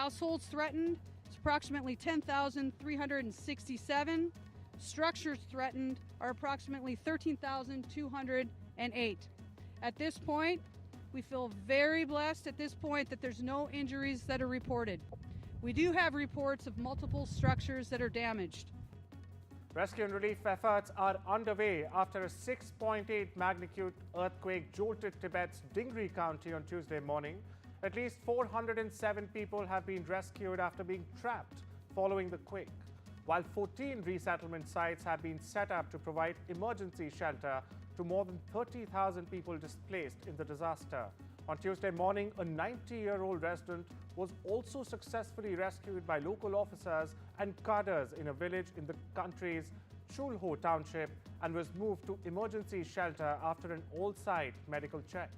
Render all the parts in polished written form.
Households threatened is approximately 10,367. Structures threatened are approximately 13,208. At this point, we feel very blessed at this point that there's no injuries that are reported. We do have reports of multiple structures that are damaged. Rescue and relief efforts are underway after a 6.8 magnitude earthquake jolted Tibet's Dingri County on Tuesday morning. At least 407 people have been rescued after being trapped following the quake, while 14 resettlement sites have been set up to provide emergency shelter to more than 30,000 people displaced in the disaster. On Tuesday morning, a 90-year-old resident was also successfully rescued by local officers and cadres in a village in the country's Chulho township and was moved to emergency shelter after an all-site medical check.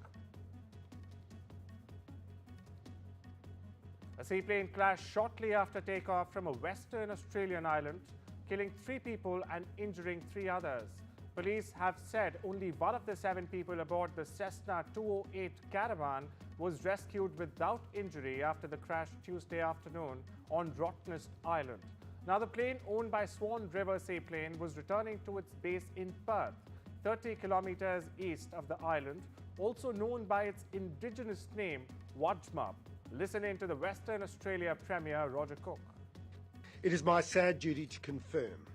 A seaplane crashed shortly after takeoff from a Western Australian island, killing 3 people and injuring 3 others. Police have said only one of the 7 people aboard the Cessna 208 caravan was rescued without injury after the crash Tuesday afternoon on Rottnest Island. Now, the plane owned by Swan River Seaplane was returning to its base in Perth, 30 kilometers east of the island, also known by its indigenous name, Wajma. Listen in to the Western Australia Premier, Roger Cook. It is my sad duty to confirm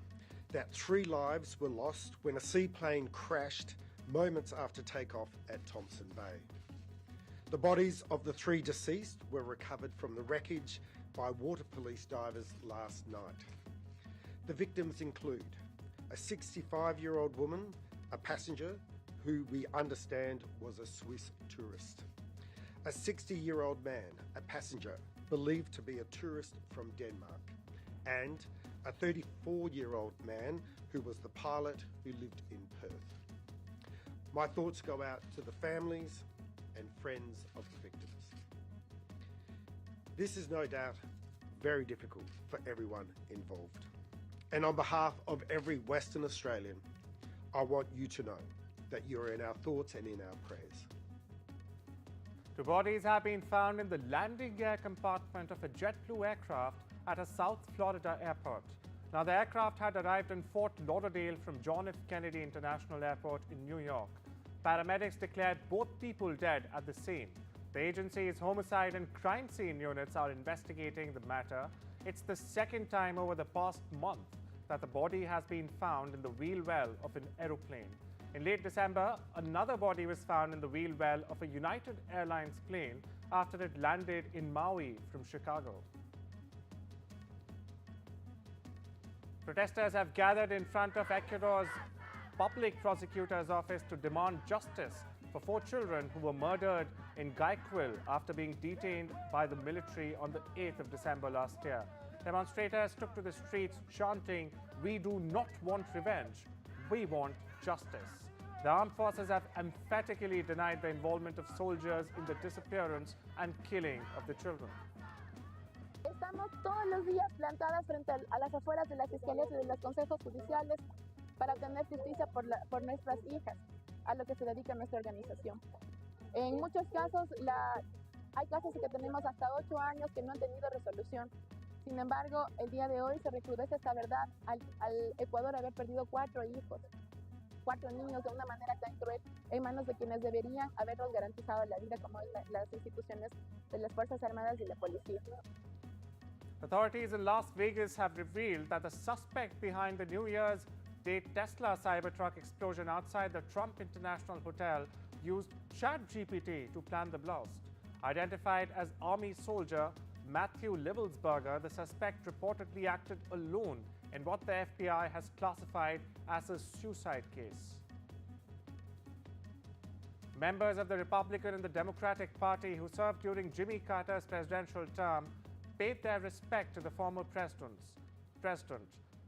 that 3 lives were lost when a seaplane crashed moments after takeoff at Thompson Bay. The bodies of the 3 deceased were recovered from the wreckage by water police divers last night. The victims include a 65-year-old woman, a passenger who we understand was a Swiss tourist, a 60-year-old man, a passenger believed to be a tourist from Denmark, and a 34-year-old man who was the pilot who lived in Perth. My thoughts go out to the families and friends of the victims. This is no doubt very difficult for everyone involved. And on behalf of every Western Australian, I want you to know that you are in our thoughts and in our prayers. 2 bodies have been found in the landing gear compartment of a JetBlue aircraft at a South Florida airport. Now, the aircraft had arrived in Fort Lauderdale from John F. Kennedy International Airport in New York. Paramedics declared both people dead at the scene. The agency's homicide and crime scene units are investigating the matter. It's the second time over the past month that the body has been found in the wheel well of an aeroplane. In late December, another body was found in the wheel well of a United Airlines plane after it landed in Maui from Chicago. Protesters have gathered in front of Ecuador's public prosecutor's office to demand justice for 4 children who were murdered in Guayaquil after being detained by the military on the 8th of December last year. Demonstrators took to the streets chanting, "We do not want revenge, we want justice." The armed forces have emphatically denied the involvement of soldiers in the disappearance and killing of the children. Estamos todos los días plantadas frente a las afueras de las fiscalías y de los consejos judiciales para obtener justicia por nuestras hijas, a lo que se dedica nuestra organización. En muchos casos, hay casos que tenemos hasta 8 años que no han tenido resolución. Sin embargo, el día de hoy se recrudece esta verdad al Ecuador haber perdido 4 hijos, 4 niños de una manera tan cruel en manos de quienes deberían habernos garantizado la vida, como las instituciones de las Fuerzas Armadas y la policía. Authorities in Las Vegas have revealed that the suspect behind the New Year's Day Tesla Cybertruck explosion outside the Trump International Hotel used ChatGPT to plan the blast. Identified as Army soldier Matthew Livelsberger, the suspect reportedly acted alone in what the FBI has classified as a suicide case. Members of the Republican and the Democratic Party who served during Jimmy Carter's presidential term paid their respect to the former president.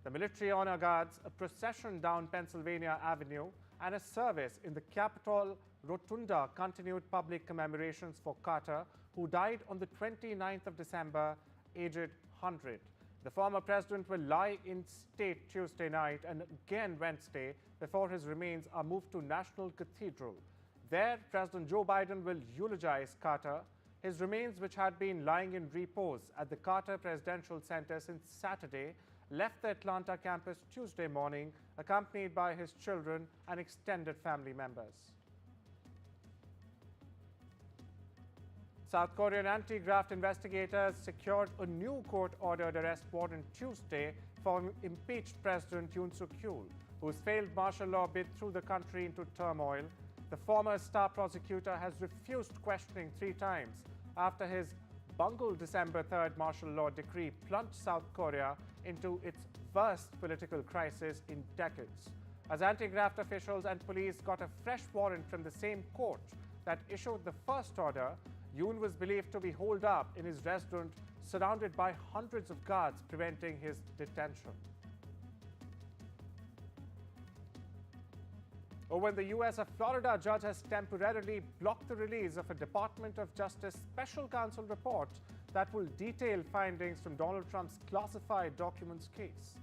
The military honor guards, a procession down Pennsylvania Avenue, and a service in the Capitol Rotunda continued public commemorations for Carter, who died on the 29th of December, aged 100. The former president will lie in state Tuesday night and again Wednesday before his remains are moved to National Cathedral. There, President Joe Biden will eulogize Carter. His remains, which had been lying in repose at the Carter Presidential Center since Saturday, left the Atlanta campus Tuesday morning, accompanied by his children and extended family members. South Korean anti-graft investigators secured a new court-ordered arrest warrant Tuesday for impeached President Yoon Suk-yeol, whose failed martial law bid threw the country into turmoil. The former star prosecutor has refused questioning 3 times after his bungled December 3rd martial law decree plunged South Korea into its worst political crisis in decades. As anti-graft officials and police got a fresh warrant from the same court that issued the first order, Yoon was believed to be holed up in his restaurant, surrounded by hundreds of guards preventing his detention. Over in the U.S., a Florida judge has temporarily blocked the release of a Department of Justice special counsel report that will detail findings from Donald Trump's classified documents case.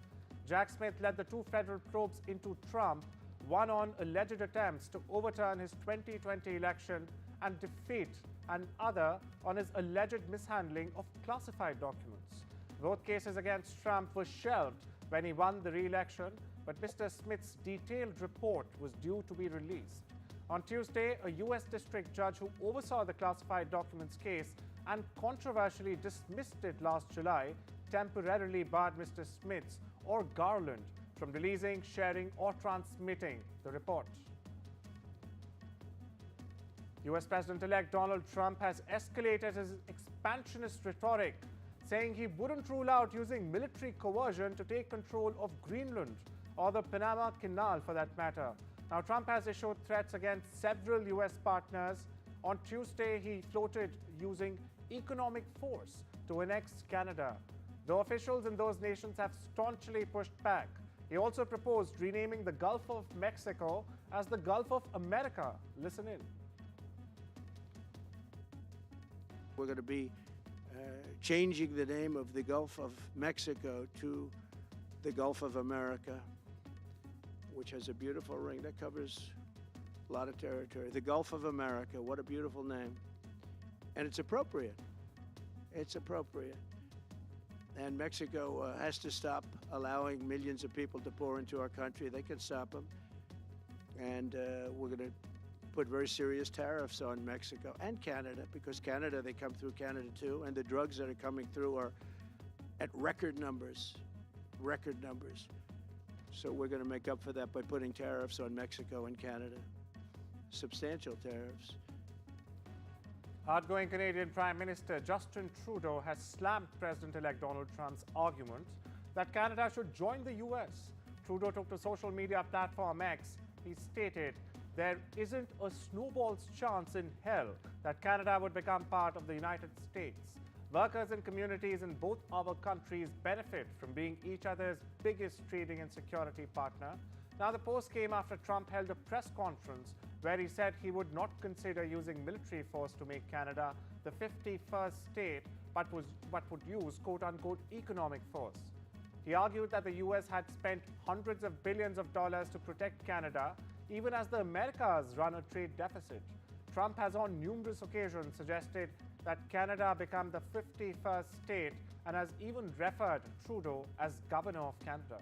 Jack Smith led the 2 federal probes into Trump, one on alleged attempts to overturn his 2020 election and defeat, and other on his alleged mishandling of classified documents. Both cases against Trump were shelved when he won the re-election, but Mr. Smith's detailed report was due to be released. On Tuesday, a U.S. district judge who oversaw the classified documents case and controversially dismissed it last July temporarily barred Mr. Smith's or Garland from releasing, sharing, or transmitting the report. U.S. President-elect Donald Trump has escalated his expansionist rhetoric, saying he wouldn't rule out using military coercion to take control of Greenland or the Panama Canal for that matter. Now, Trump has issued threats against several U.S. partners. On Tuesday, he floated using economic force to annex Canada, though officials in those nations have staunchly pushed back. He also proposed renaming the Gulf of Mexico as the Gulf of America. Listen in. We're going to be changing the name of the Gulf of Mexico to the Gulf of America, which has a beautiful ring that covers a lot of territory. The Gulf of America, what a beautiful name. And it's appropriate. It's appropriate. And Mexico has to stop allowing millions of people to pour into our country. They can stop them. And we're going to put very serious tariffs on Mexico and Canada, because Canada, they come through Canada too, and the drugs that are coming through are at record numbers. So we're going to make up for that by putting tariffs on Mexico and Canada, substantial tariffs. Outgoing Canadian Prime Minister Justin Trudeau has slammed President-elect Donald Trump's argument that Canada should join the U.S. Trudeau took to social media platform X. He stated, "There isn't a snowball's chance in hell that Canada would become part of the United States. Workers and communities in both our countries benefit from being each other's biggest trading and security partner." Now, the post came after Trump held a press conference where he said he would not consider using military force to make Canada the 51st state, but would use quote-unquote economic force. He argued that the U.S. had spent hundreds of billions of dollars to protect Canada, even as the Americas run a trade deficit. Trump has on numerous occasions suggested that Canada become the 51st state and has even referred Trudeau as Governor of Canada.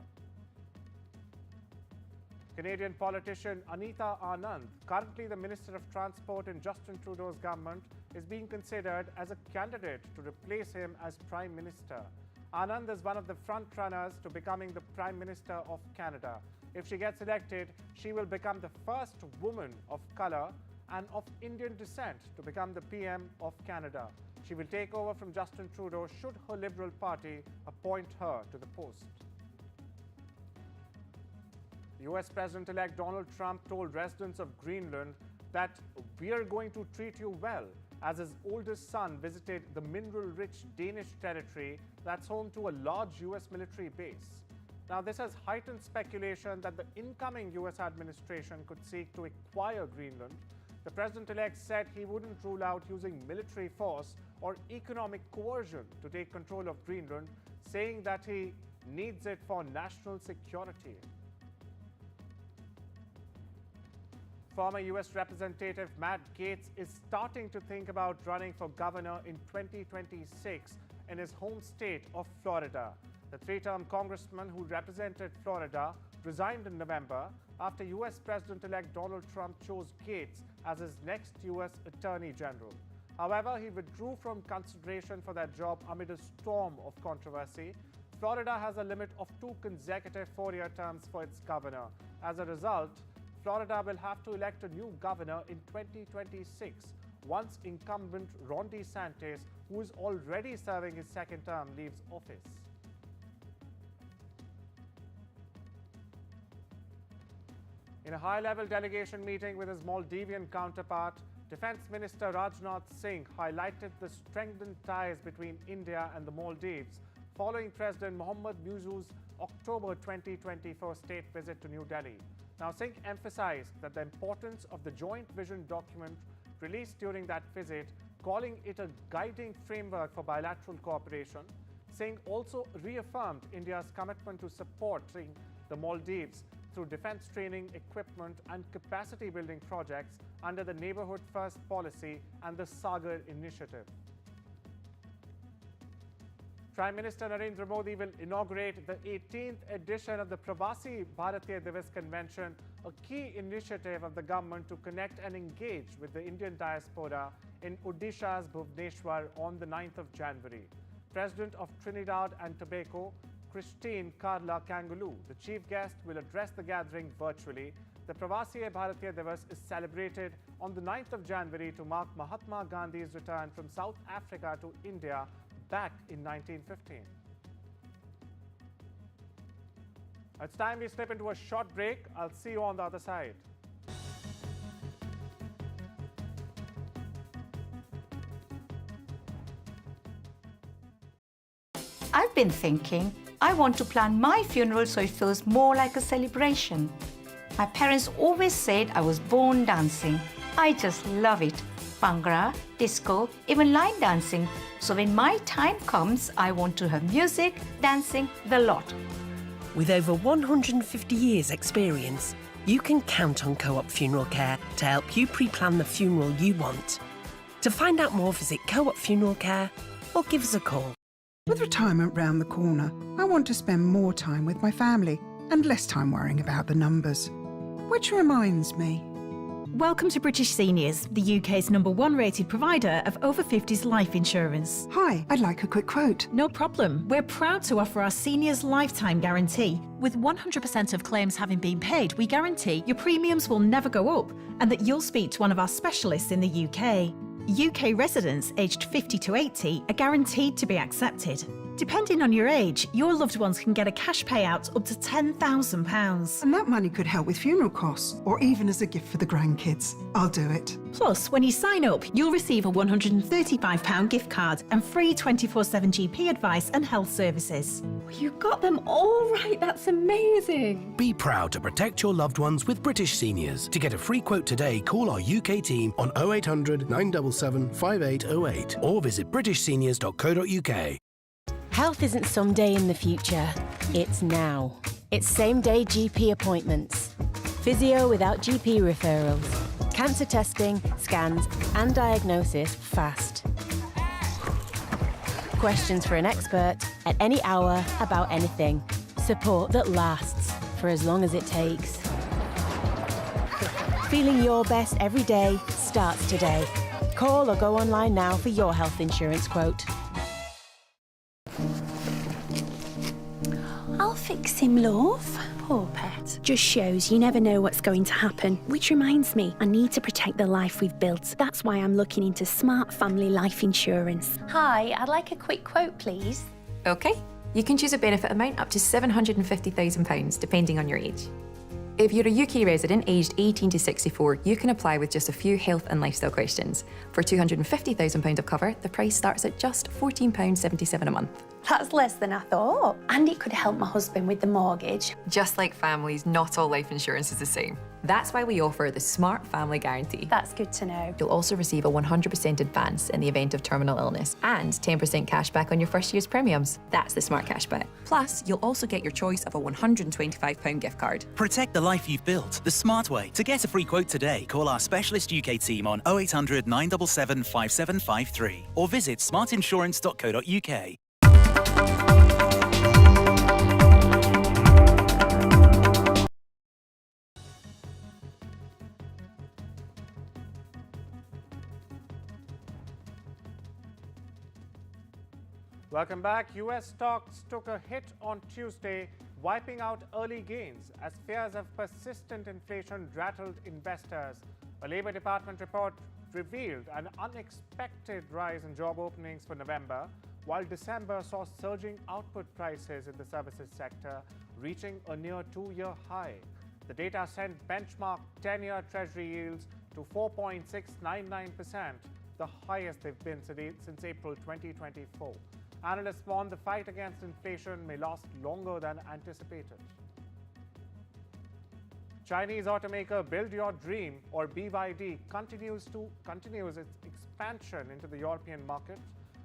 Canadian politician Anita Anand, currently the Minister of Transport in Justin Trudeau's government, is being considered as a candidate to replace him as Prime Minister. Anand is one of the front-runners to becoming the Prime Minister of Canada. If she gets elected, she will become the first woman of color and of Indian descent to become the PM of Canada. She will take over from Justin Trudeau should her Liberal Party appoint her to the post. US President-elect Donald Trump told residents of Greenland that "we are going to treat you well," as his oldest son visited the mineral-rich Danish territory that's home to a large US military base. Now, this has heightened speculation that the incoming US administration could seek to acquire Greenland. The president-elect said he wouldn't rule out using military force or economic coercion to take control of Greenland, saying that he needs it for national security. former U.S. Representative Matt Gaetz is starting to think about running for governor in 2026 in his home state of Florida. The three-term congressman who represented Florida resigned in November after U.S. President-elect Donald Trump chose Gaetz as his next U.S. Attorney General. However, he withdrew from consideration for that job amid a storm of controversy. Florida has a limit of 2 consecutive 4-year terms for its governor. As a result, Florida will have to elect a new governor in 2026, once incumbent Ron DeSantis, who is already serving his second term, leaves office. In a high-level delegation meeting with his Maldivian counterpart, Defense Minister Rajnath Singh highlighted the strengthened ties between India and the Maldives following President Mohammad Muizzu's October 2024 state visit to New Delhi. Now, Singh emphasized that the importance of the joint vision document released during that visit, calling it a guiding framework for bilateral cooperation. Singh also reaffirmed India's commitment to supporting the Maldives through defense training, equipment and capacity building projects under the Neighborhood First policy and the Sagar initiative. Prime Minister Narendra Modi will inaugurate the 18th edition of the Pravasi Bharatiya Divas Convention, a key initiative of the government to connect and engage with the Indian diaspora in Odisha's Bhubaneswar on the 9th of January. President of Trinidad and Tobago, Christine Carla Kangaloo, the chief guest, will address the gathering virtually. The Pravasi Bharatiya Divas is celebrated on the 9th of January to mark Mahatma Gandhi's return from South Africa to India back in 1915. It's time we slip into a short break. I'll see you on the other side. I've been thinking, I want to plan my funeral so it feels more like a celebration. My parents always said I was born dancing. I just love it. Bhangra, disco, even line dancing. So when my time comes, I want to have music, dancing, the lot. With over 150 years' experience, you can count on Co-op Funeral Care to help you pre-plan the funeral you want. To find out more, visit Co-op Funeral Care or give us a call. With retirement round the corner, I want to spend more time with my family and less time worrying about the numbers. Which reminds me, Welcome to British Seniors, the UK's #1 rated provider of over 50s life insurance. hi, I'd like a quick quote. No problem. We're proud to offer our seniors lifetime guarantee. With 100% of claims having been paid, we guarantee your premiums will never go up and that you'll speak to one of our specialists in the UK. UK residents aged 50 to 80 are guaranteed to be accepted. Depending on your age, your loved ones can get a cash payout up to £10,000. And that money could help with funeral costs or even as a gift for the grandkids. I'll do it. Plus, when you sign up, you'll receive a £135 gift card and free 24/7 GP advice and health services. You got them all right, that's amazing. Be proud to protect your loved ones with British Seniors. To get a free quote today, call our UK team on 0800 977 5808 or visit britishseniors.co.uk. Health isn't someday in the future, it's now. It's same-day GP appointments, physio without GP referrals, cancer testing, scans and diagnosis fast. Questions for an expert at any hour about anything. Support that lasts for as long as it takes. Feeling your best every day starts today. Call or go online now for your health insurance quote. I'll fix him, love. Poor pet. Just shows you never know what's going to happen. Which reminds me, I need to protect the life we've built. That's why I'm looking into smart family life insurance. Hi, I'd like a quick quote, please. OK. You can choose a benefit amount up to £750,000, depending on your age. If you're a UK resident aged 18 to 64, you can apply with just a few health and lifestyle questions. For £250,000 of cover, the price starts at just £14.77 a month. That's less than I thought. And it could help my husband with the mortgage. Just like families, not all life insurance is the same. That's why we offer the Smart Family Guarantee. That's good to know. You'll also receive a 100% advance in the event of terminal illness and 10% cash back on your first year's premiums. That's the Smart Cashback. Plus, you'll also get your choice of a £125 gift card. Protect the life you've built the smart way. To get a free quote today, call our specialist UK team on 0800 977 5753 or visit smartinsurance.co.uk. Welcome back. US stocks took a hit on Tuesday, wiping out early gains as fears of persistent inflation rattled investors. A Labour Department report revealed an unexpected rise in job openings for November, while December saw surging output prices in the services sector, reaching a near two-year high. The data sent benchmark 10-year Treasury yields to 4.699%, the highest they've been since April 2024. Analysts warn the fight against inflation may last longer than anticipated. Chinese automaker Build Your Dream, or BYD, continues its expansion into the European market.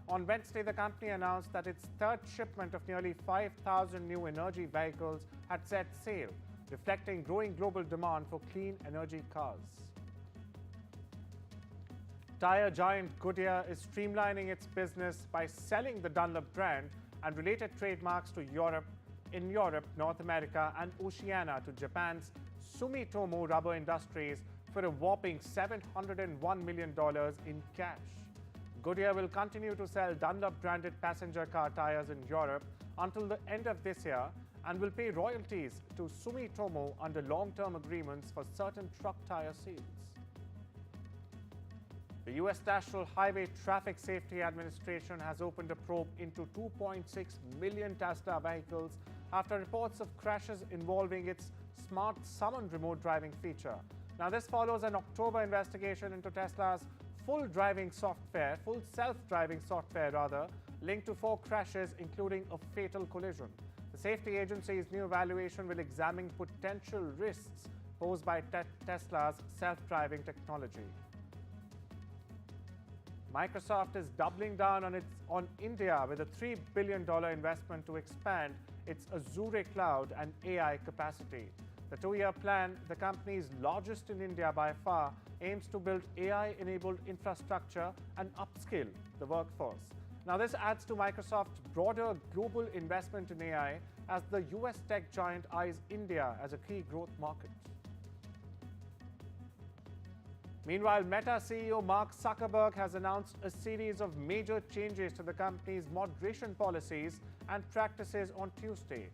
On Wednesday, the company announced that its third shipment of nearly 5,000 new energy vehicles had set sail, reflecting growing global demand for clean energy cars. Tire giant Goodyear is streamlining its business by selling the Dunlop brand and related trademarks to Europe, North America and Oceania to Japan's Sumitomo Rubber Industries for a whopping $701 million in cash. Goodyear will continue to sell Dunlop branded passenger car tires in Europe until the end of this year and will pay royalties to Sumitomo under long-term agreements for certain truck tire sales. The U.S. National Highway Traffic Safety Administration has opened a probe into 2.6 million Tesla vehicles after reports of crashes involving its Smart Summon remote driving feature. Now, this follows an October investigation into Tesla's full self-driving software, linked to 4 crashes, including a fatal collision. The safety agency's new evaluation will examine potential risks posed by Tesla's self-driving technology. Microsoft is doubling down on India with a $3 billion investment to expand its Azure cloud and AI capacity. The 2-year plan, the company's largest in India by far, aims to build AI-enabled infrastructure and upskill the workforce. Now, this adds to Microsoft's broader global investment in AI as the US tech giant eyes India as a key growth market. Meanwhile, Meta CEO Mark Zuckerberg has announced a series of major changes to the company's moderation policies and practices on Tuesday,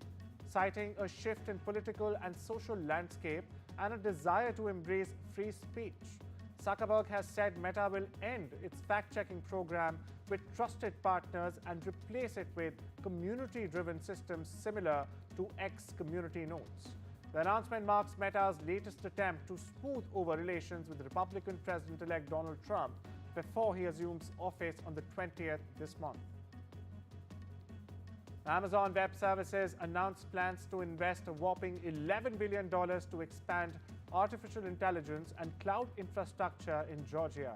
citing a shift in political and social landscape and a desire to embrace free speech. Zuckerberg has said Meta will end its fact-checking program with trusted partners and replace it with community-driven systems similar to X community notes. The announcement marks Meta's latest attempt to smooth over relations with Republican President-elect Donald Trump before he assumes office on the 20th this month. Amazon Web Services announced plans to invest a whopping $11 billion to expand artificial intelligence and cloud infrastructure in Georgia.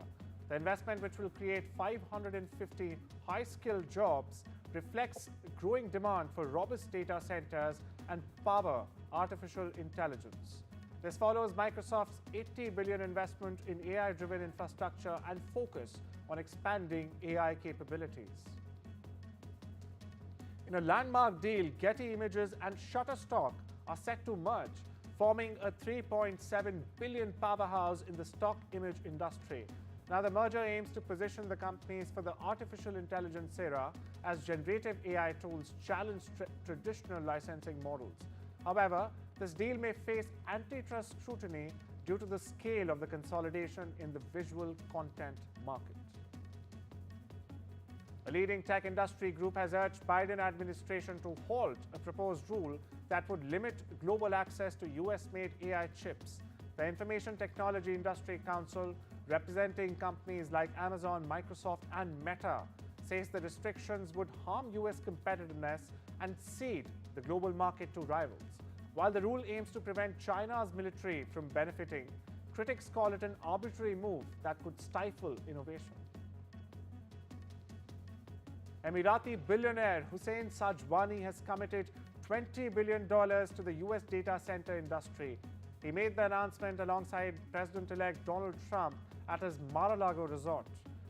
The investment, which will create 550 high-skilled jobs, reflects growing demand for robust data centers and power artificial intelligence. This follows Microsoft's $80 billion investment in AI-driven infrastructure and focus on expanding AI capabilities. In a landmark deal, Getty Images and Shutterstock are set to merge, forming a $3.7 billion powerhouse in the stock image industry. Now, the merger aims to position the companies for the artificial intelligence era as generative AI tools challenge traditional licensing models. However, this deal may face antitrust scrutiny due to the scale of the consolidation in the visual content market. A leading tech industry group has urged Biden administration to halt a proposed rule that would limit global access to US-made AI chips. The Information Technology Industry Council, representing companies like Amazon, Microsoft, and Meta, says the restrictions would harm US competitiveness and cede the global market to rivals. While the rule aims to prevent China's military from benefiting, critics call it an arbitrary move that could stifle innovation. Emirati billionaire Hussein Sajwani has committed $20 billion to the US data center industry. He made the announcement alongside President-elect Donald Trump at his Mar-a-Lago resort.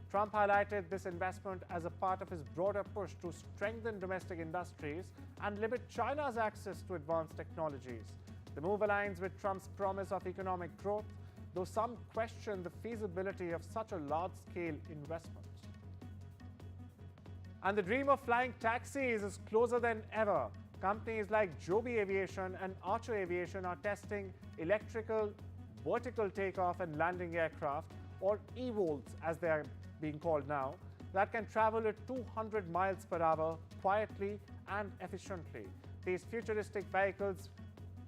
Trump highlighted this investment as a part of his broader push to strengthen domestic industries and limit China's access to advanced technologies. The move aligns with Trump's promise of economic growth, though some question the feasibility of such a large-scale investment. And the dream of flying taxis is closer than ever. Companies like Joby Aviation and Archer Aviation are testing electrical vertical takeoff and landing aircraft, or EVOLs as they are being called now, that can travel at 200 miles per hour quietly and efficiently. These futuristic vehicles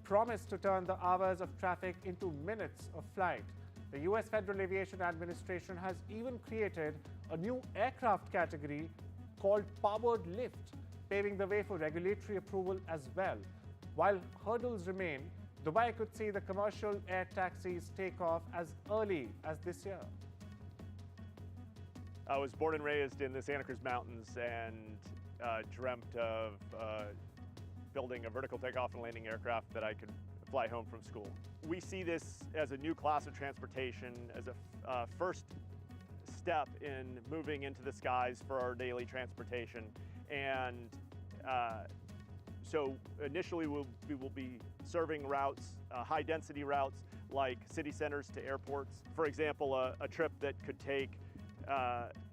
promise to turn the hours of traffic into minutes of flight. The US Federal Aviation Administration has even created a new aircraft category called powered lift, paving the way for regulatory approval as well. While hurdles remain, Dubai could see the commercial air taxis take off as early as this year. I was born and raised in the Santa Cruz Mountains and dreamt of building a vertical takeoff and landing aircraft that I could fly home from school. We see this as a new class of transportation, as a first step in moving into the skies for our daily transportation. And so initially we will be serving routes, high density routes like city centers to airports. For example, a trip that could take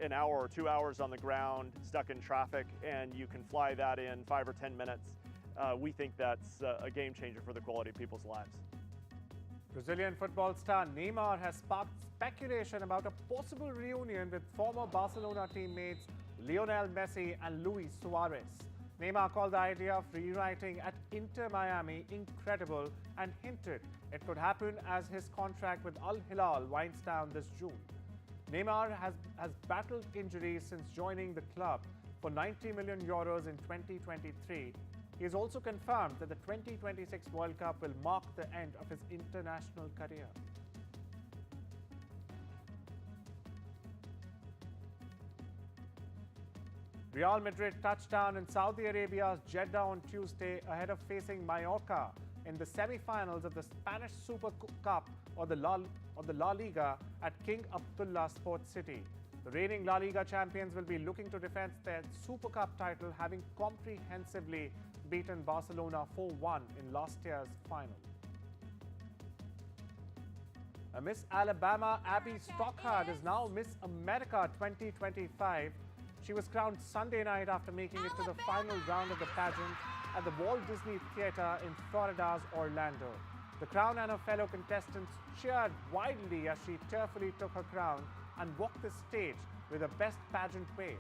an hour or 2 hours on the ground stuck in traffic, and you can fly that in 5 or 10 minutes. We think that's a game changer for the quality of people's lives. Brazilian football star Neymar has sparked speculation about a possible reunion with former Barcelona teammates Lionel Messi and Luis Suarez. Neymar called the idea of rewriting at Inter Miami incredible and hinted it could happen as his contract with Al Hilal winds down this June. Neymar has battled injuries since joining the club for €90 million in 2023. He has also confirmed that the 2026 World Cup will mark the end of his international career. Real Madrid touched down in Saudi Arabia's Jeddah on Tuesday ahead of facing Mallorca in the semi-finals of the Spanish Super Cup or the La Liga at King Abdullah Sports City. The reigning La Liga champions will be looking to defend their Super Cup title, having comprehensively beaten Barcelona 4-1 in last year's final. Miss Alabama Abby Stockhard is now Miss America 2025. She was crowned Sunday night after making it to the final round of the pageant at the Walt Disney Theater in Florida's Orlando. The crown and her fellow contestants cheered wildly as she tearfully took her crown and walked the stage with a Best Pageant wave.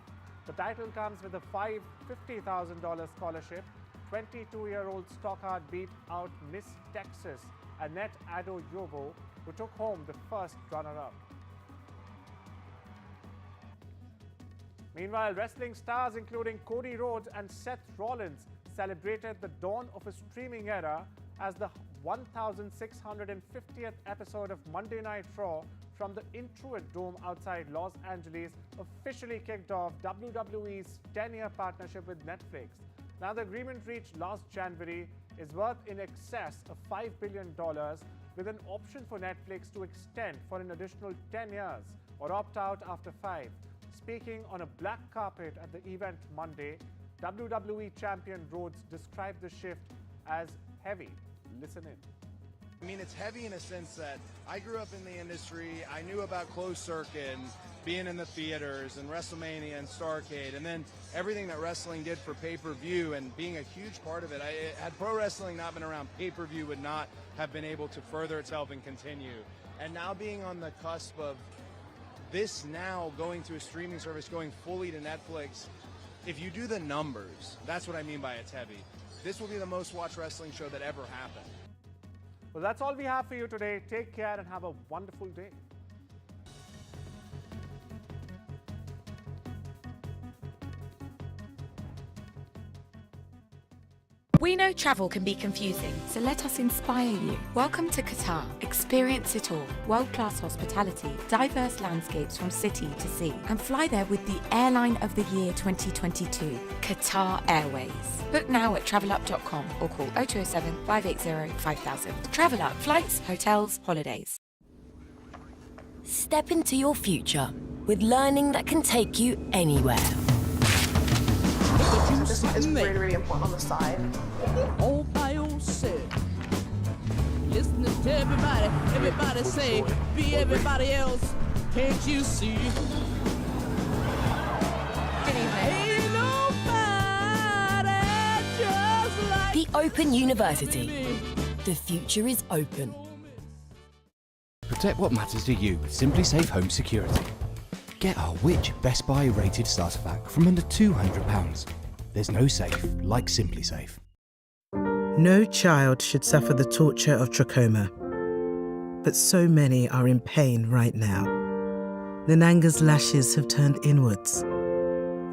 The title comes with a $50,000 scholarship. 22-year-old Stockhard beat out Miss Texas, Annette Adoyobo, who took home the first runner-up. Meanwhile, wrestling stars including Cody Rhodes and Seth Rollins celebrated the dawn of a streaming era as the 1,650th episode of Monday Night Raw from the Intuit Dome outside Los Angeles officially kicked off WWE's 10-year partnership with Netflix. Now, the agreement reached last January is worth in excess of $5 billion, with an option for Netflix to extend for an additional 10 years or opt out after 5. Speaking on a black carpet at the event Monday, WWE champion Rhodes described the shift as heavy. Listen in. I mean, it's heavy in a sense that I grew up in the industry. I knew about closed circuit and being in the theaters and WrestleMania and Starrcade, and then everything that wrestling did for pay-per-view and being a huge part of it. Had pro wrestling not been around, pay-per-view would not have been able to further itself and continue. And now being on the cusp of this now going to a streaming service, going fully to Netflix, if you do the numbers, that's what I mean by it's heavy. This will be the most watched wrestling show that ever happened. Well, that's all we have for you today. Take care and have a wonderful day. We know travel can be confusing, so let us inspire you. Welcome to Qatar. Experience it all. World-class hospitality, diverse landscapes from city to sea, and fly there with the Airline of the Year 2022, Qatar Airways. Book now at travelup.com or call 0207 580 5000. Travel Up, flights, hotels, holidays. Step into your future with learning that can take you anywhere. This one is really, really important on the side. All by yourself. Listening to everybody say, be everybody else. Can't you see? Good evening. Ain't nobody just like The Open University. The future is open. Protect what matters to you with Simply Safe Home Security. Get our Which Best Buy rated starter pack from under £200. There's no safe like Simply Safe. No child should suffer the torture of trachoma, but so many are in pain right now. Nananga's lashes have turned inwards.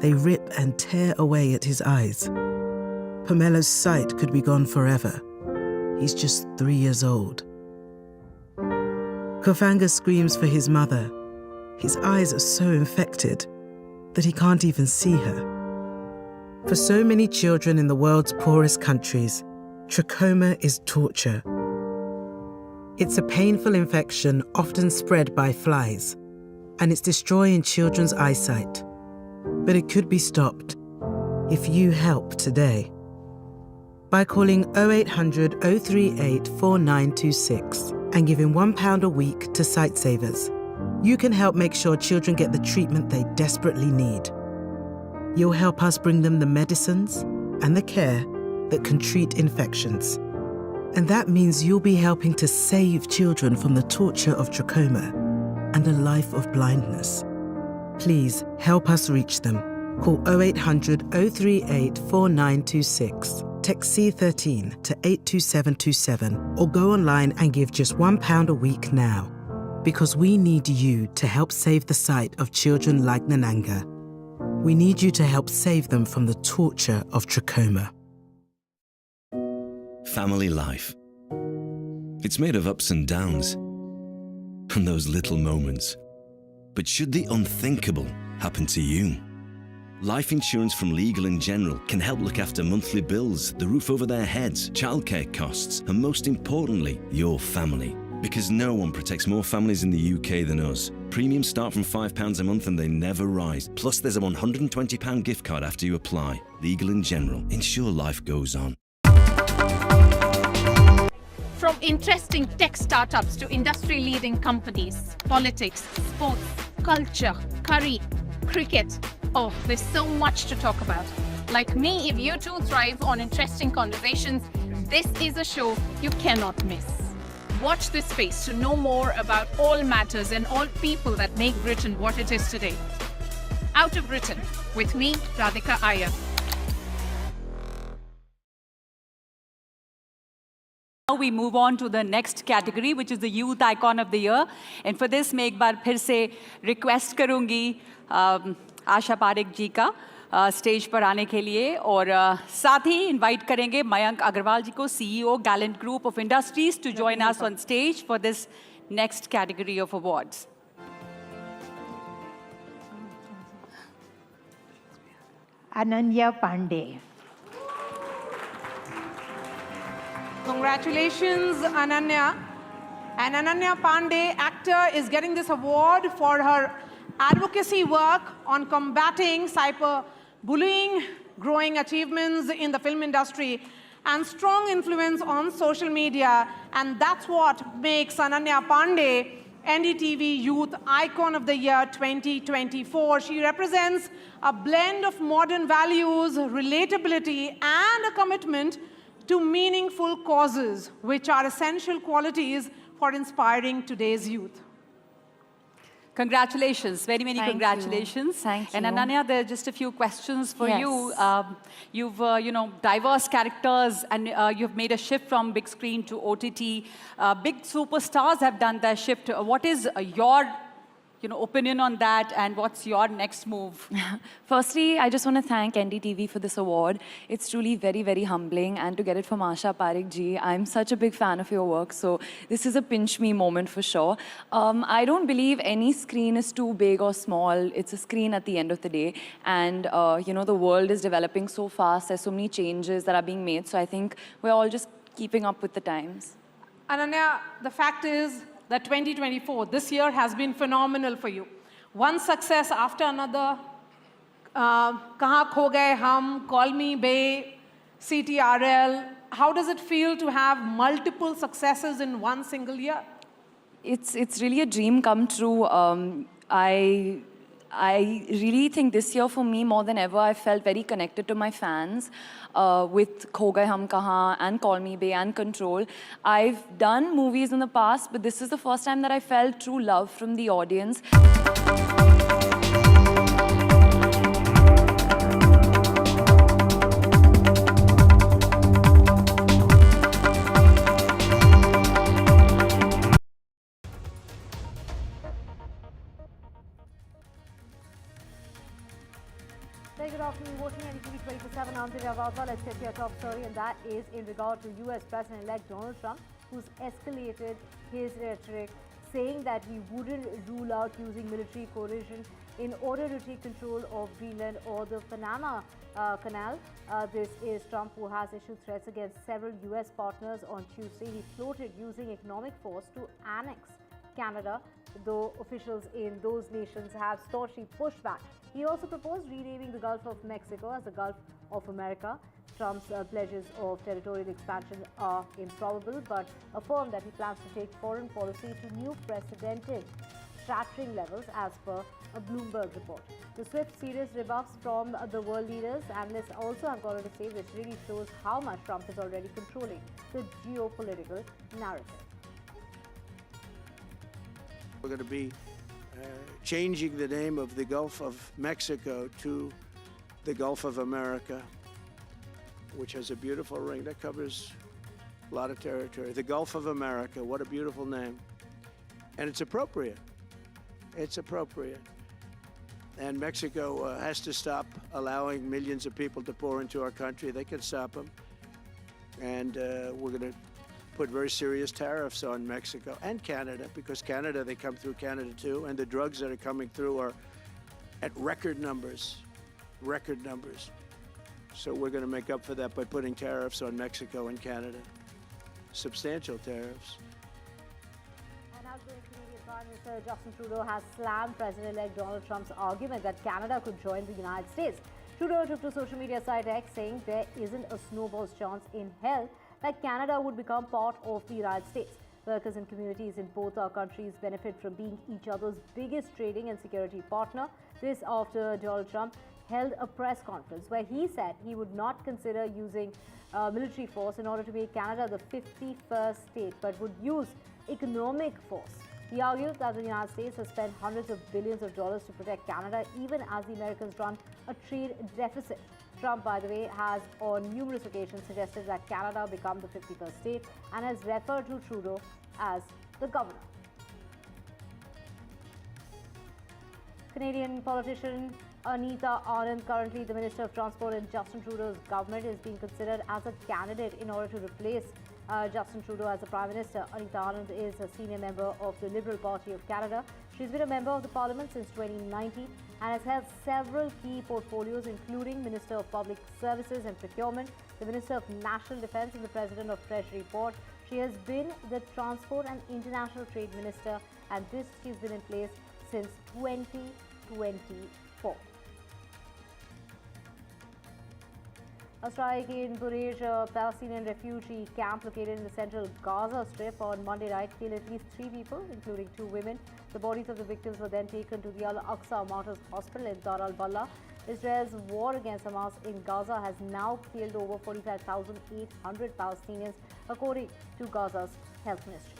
They rip and tear away at his eyes. Pamelo's sight could be gone forever. He's just 3 years old. Kofanga screams for his mother. His eyes are so infected that he can't even see her. For so many children in the world's poorest countries, trachoma is torture. It's a painful infection often spread by flies, and it's destroying children's eyesight. But it could be stopped if you help today. By calling 0800 038 4926 and giving £1 a week to Sightsavers, you can help make sure children get the treatment they desperately need. You'll help us bring them the medicines and the care that can treat infections. And that means you'll be helping to save children from the torture of trachoma and a life of blindness. Please help us reach them. Call 0800 038 4926. Text C13 to 82727 or go online and give just £1 a week now. Because we need you to help save the sight of children like Nananga. We need you to help save them from the torture of trachoma. Family life. It's made of ups and downs, and those little moments. But should the unthinkable happen to you? Life insurance from Legal & General can help look after monthly bills, the roof over their heads, childcare costs, and most importantly, your family. Because no one protects more families in the UK than us. Premiums start from £5 a month and they never rise. Plus there's a £120 gift card after you apply. Legal & General. Ensure life goes on. From interesting tech startups to industry-leading companies, politics, sports, culture, curry, cricket. Oh, there's so much to talk about. Like me, if you too thrive on interesting conversations, this is a show you cannot miss. Watch this space to know more about all matters and all people that make Britain what it is today. Out of Britain, with me, Radhika Iyer. Now we move on to the next category, which is the Youth Icon of the Year. And for this, मैं एक बार फिर से request करूँगी आशा पारेख जी का stage पर आने के लिए और साथ ही इनवाइट करेंगे मयंक अग्रवाल जी को CEO Gallant Group of Industries to join us on stage for this next category of awards. Ananya Pandey. Congratulations, Ananya. And Ananya Pandey, actor, is getting this award for her advocacy work on combating cyberbullying, growing achievements in the film industry, and strong influence on social media. And that's what makes Ananya Pandey NDTV Youth Icon of the Year 2024. She represents a blend of modern values, relatability, and a commitment to meaningful causes, which are essential qualities for inspiring today's youth. Congratulations, very many congratulations. Thank you. And Ananya, there are just a few questions for Yes. you. You've, diverse characters, and you've made a shift from big screen to OTT. Big superstars have done their shift. What is your opinion on that, and what's your next move? Firstly, I just want to thank NDTV for this award. It's truly very, very humbling, and to get it from Asha Parekh ji, I'm such a big fan of your work, so this is a pinch me moment for sure. I don't believe any screen is too big or small. It's a screen at the end of the day, and the world is developing so fast. There's so many changes that are being made, so I think we're all just keeping up with the times. Ananya, the fact is that 2024, this year has been phenomenal for you. One success after another. Kahan Kho Gaye Hum, Call Me Bae, CTRL. How does it feel to have multiple successes in one single year? It's really a dream come true. I really think this year for me, more than ever, I felt very connected to my fans with Kho Gaye Hum Kahan and Call Me Bae and Control. I've done movies in the past, but this is the first time that I felt true love from the audience. Very good afternoon, watching NDTV 24/7. I'm Divya Vadva. Let's get to your top story, and that is in regard to US President-elect Donald Trump, who's escalated his rhetoric, saying that he wouldn't rule out using military coercion in order to take control of Greenland or the Panama Canal. This is Trump, who has issued threats against several US partners on Tuesday. He floated using economic force to annex Canada, though officials in those nations have staunchly pushed back. He also proposed renaming the Gulf of Mexico as the Gulf of America. Trump's pledges of territorial expansion are improbable, but affirmed that he plans to take foreign policy to new precedented shattering levels, as per a Bloomberg report. The swift, serious rebuffs from the world leaders, analysts also have got to say, which really shows how much Trump is already controlling the geopolitical narrative. We're going to be changing the name of the Gulf of Mexico to the Gulf of America, which has a beautiful ring that covers a lot of territory. The Gulf of America, what a beautiful name. And it's appropriate. It's appropriate. And Mexico has to stop allowing millions of people to pour into our country. They can stop them. And we're going to put very serious tariffs on Mexico and Canada, because Canada, they come through Canada too, and the drugs that are coming through are at record numbers. So we're going to make up for that by putting tariffs on Mexico and Canada. Substantial tariffs. And outgoing Canadian Prime Minister Justin Trudeau has slammed President-elect Donald Trump's argument that Canada could join the United States. Trudeau took to social media site X, saying there isn't a snowball's chance in hell that Canada would become part of the United States. Workers and communities in both our countries benefit from being each other's biggest trading and security partner. This after Donald Trump held a press conference where he said he would not consider using military force in order to make Canada the 51st state, but would use economic force. He argued that the United States has spent hundreds of billions of dollars to protect Canada, even as the Americans run a trade deficit. Trump, by the way, has on numerous occasions suggested that Canada become the 51st state and has referred to Trudeau as the governor. Canadian politician Anita Anand, currently the Minister of Transport in Justin Trudeau's government, is being considered as a candidate in order to replace Justin Trudeau as the Prime Minister. Anita Anand is a senior member of the Liberal Party of Canada. She's been a member of the Parliament since 2019 and has held several key portfolios, including Minister of Public Services and Procurement, the Minister of National Defence and the President of Treasury Board. She has been the Transport and International Trade Minister, and she's been in place since 2024. A strike in Burej, a Palestinian refugee camp located in the central Gaza Strip, on Monday night killed at least 3 people, including 2 women. The bodies of the victims were then taken to the Al-Aqsa Martyrs Hospital in Dar al-Balla. Israel's war against Hamas in Gaza has now killed over 45,800 Palestinians, according to Gaza's health ministry.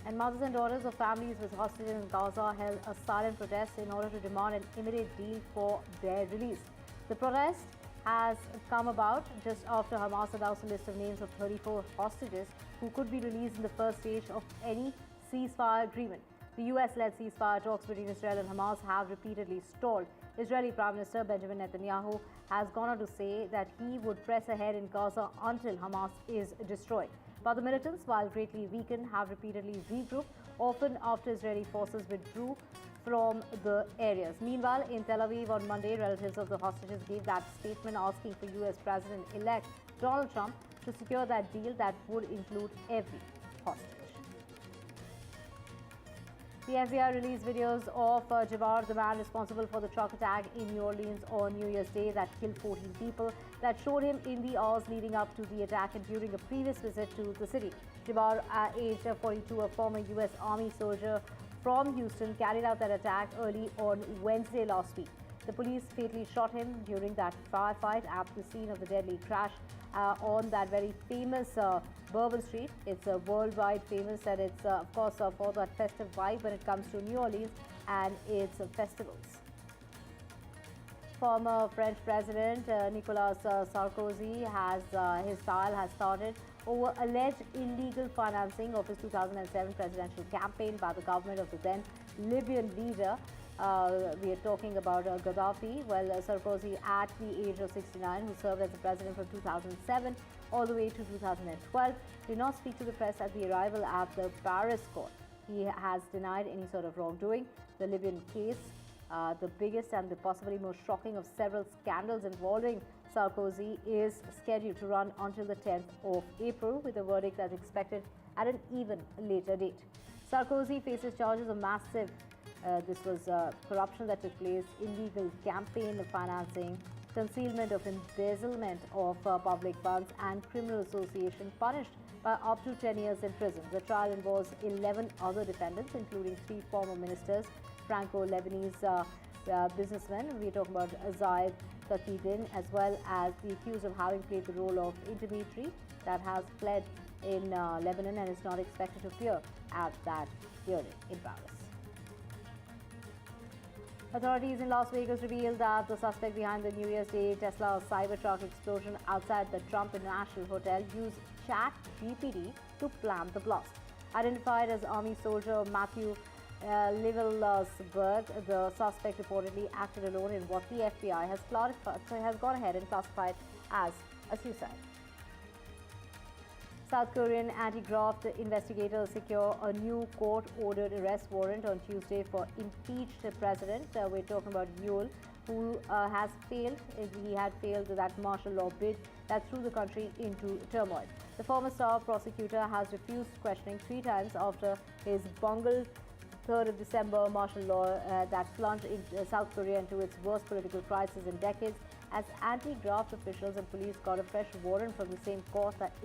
And mothers and daughters of families with hostages in Gaza held a silent protest in order to demand an immediate deal for their release. The protest has come about just after Hamas announced a list of names of 34 hostages who could be released in the first stage of any ceasefire agreement. The US-led ceasefire talks between Israel and Hamas have repeatedly stalled. Israeli Prime Minister Benjamin Netanyahu has gone on to say that he would press ahead in Gaza until Hamas is destroyed. But the militants, while greatly weakened, have repeatedly regrouped, often after Israeli forces withdrew from the areas. Meanwhile, in Tel Aviv on Monday, relatives of the hostages gave that statement asking for US President-elect Donald Trump to secure that deal that would include every hostage. The FBI released videos of Jabbar, the man responsible for the truck attack in New Orleans on New Year's Day that killed 14 people, that showed him in the hours leading up to the attack and during a previous visit to the city. Jabbar, aged 42, a former U.S. Army soldier from Houston, carried out that attack early on Wednesday last week. The police fatally shot him during that firefight at the scene of the deadly crash on that very famous Bourbon Street. It's worldwide famous, and it's of course for that festive vibe when it comes to New Orleans and its festivals. Former French President Nicolas Sarkozy his trial has started over alleged illegal financing of his 2007 presidential campaign by the government of the then Libyan leader. We are talking about Gaddafi. Well, Sarkozy, at the age of 69, who served as the president from 2007 all the way to 2012, did not speak to the press at the arrival at the Paris court. He has denied any sort of wrongdoing. The Libyan case, the biggest and the possibly most shocking of several scandals involving Sarkozy, is scheduled to run until the 10th of April, with a verdict that's expected at an even later date. Sarkozy faces charges of massive this was corruption that took place, illegal campaign financing, concealment of embezzlement of public funds, and criminal association, punished by up to 10 years in prison. The trial involves 11 other defendants, including 3 former ministers, Franco-Lebanese businessmen. We're talking about Zayed Taqiyuddin, as well as the accused of having played the role of intermediary that has fled in Lebanon and is not expected to appear at that hearing in Paris. Authorities in Las Vegas revealed that the suspect behind the New Year's Day Tesla Cybertruck explosion outside the Trump International Hotel used ChatGPT to plan the blast. Identified as Army soldier Matthew Livelsberg, the suspect reportedly acted alone in what the FBI has gone ahead and classified as a suicide. South Korean anti-graft investigators secure a new court-ordered arrest warrant on Tuesday for impeached president. We're talking about Yoon, who has failed. He had failed that martial law bid that threw the country into turmoil. The former star prosecutor has refused questioning 3 times after his bungled 3rd of December martial law that plunged South Korea into its worst political crisis in decades, as anti-graft officials and police got a fresh warrant from the same court that issued